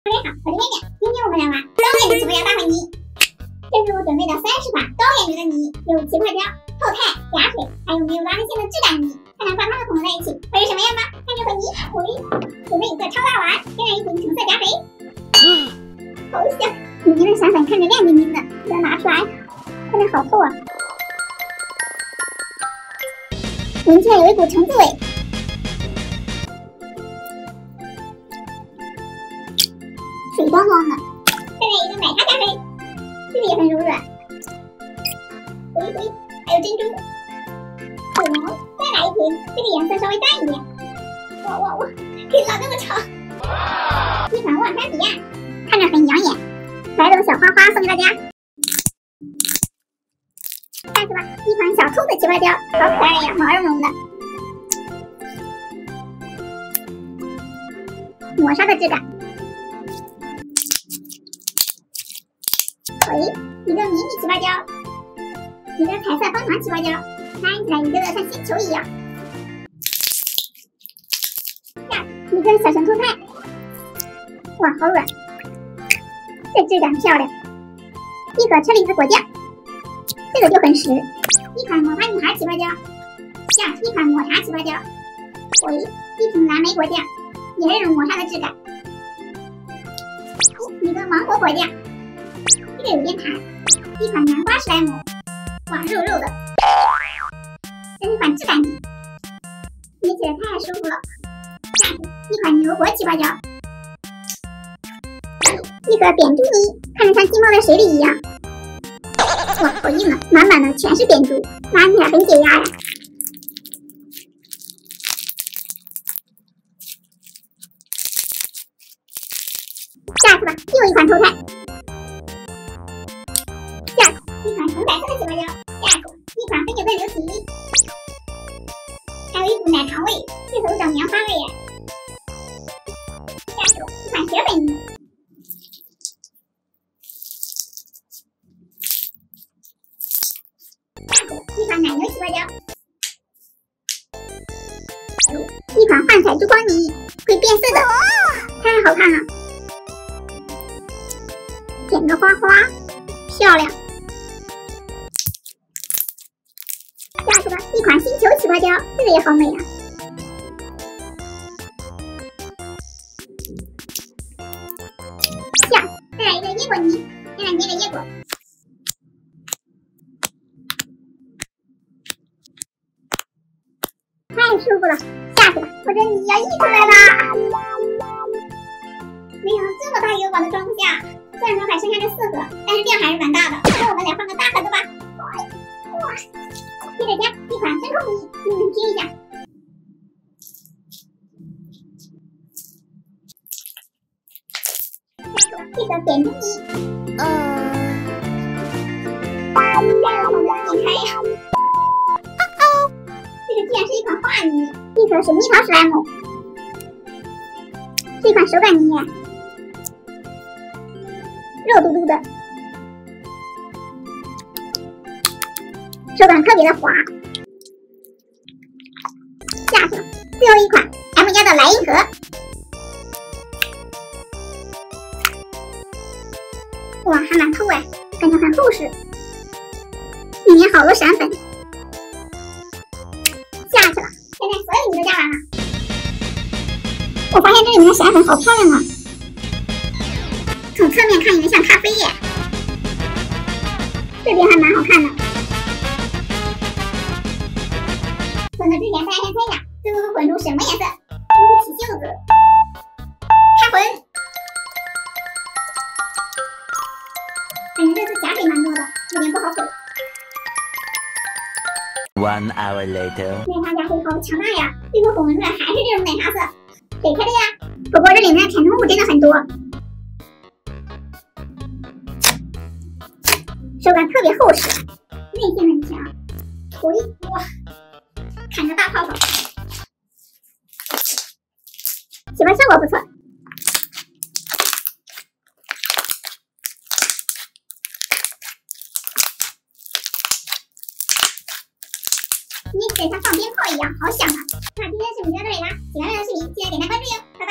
大家好，我是面面，今天我们来玩高颜值奇怪雕大会泥。这是我准备的30款高颜值的泥，有奇怪雕、后太、假水，还有没有拉伸线的质感泥。看看把它们混合在一起会是什么样吧？看这回泥，准备一个超大碗，沾染一瓶橙色假水。好香！里面的闪粉看着亮晶晶的，要拿出来，看着好透啊！闻起来有一股橙子味。水光光的，再来一个奶茶加水，这个也很柔软。回一回，还有珍珠。口红，再来一瓶，这个颜色稍微淡一点。哇，可以拉这么长。一款万山彼岸，看着很养眼。来朵小花花送给大家。下去吧，一款小兔子奇怪雕，好可爱呀，毛茸茸的。磨砂的质感。一个迷你奇怪雕，一个彩色方糖奇怪雕，看起来一个像星球一样。一个小熊兔菜，哇，好软，这质感漂亮。一盒车厘子果酱，这个就很实。一款魔法女孩奇怪雕，一款抹茶奇怪雕，一瓶蓝莓果酱，也是这种磨砂的质感。一个芒果果酱。这个有点弹，一款南瓜史莱姆，哇，肉肉的，这是一款质感泥，捏起来太舒服了。下一款牛果奇怪雕，一盒扁珠泥，看着像浸泡在水里一样，哇，好硬啊，满满的全是扁珠，拉起来很解压呀。下去吧，又一款偷菜。一款橙白色的奇怪雕，一款黑酒的流体，还有一股奶糖味，这头找棉花味耶。一款雪粉泥，一款奶油奇怪雕，一款幻彩珠光泥，会变色的，太好看了。剪个花花，漂亮。下去吧，一款星球奇怪雕，这个也好美啊。再来一个椰果泥，先来捏个椰果。太舒服了，下去吧，我这泥要溢出来啦！没想到这么大一个碗都装不下，虽然说还剩下这4盒，但是量还是蛮大的。那我们来换个大盒子吧。哇！接着加一款真空泥，你们听一下。这个扁珠泥，点开呀！这个居然是一款画泥，一盒水蜜桃史莱姆，是一款手感泥，肉嘟嘟的。手感特别的滑。下去了，最后一款 M 家的莱茵盒，哇，还蛮透哎，感觉很厚实，里面好多闪粉。下去了，现在所有泥都加完了。我发现这里面的闪粉好漂亮啊，从侧面看有点像咖啡耶，这边还蛮好看的。混合之前大家先猜一下，最后会混出什么颜色？撸起袖子，开混。感觉这次假水蛮多的，有点不好混。1 hour later， 奶茶假水好强大呀！最后混出来还是这种奶茶色，谁开的呀？不过这里面的填充物真的很多，手感特别厚实，韧性很强。哇！看着大泡泡，起泡效果不错。捏起来像放鞭炮一样，好响啊！那今天的视频就到这里啦，喜欢这个视频记得点赞关注哟，拜拜。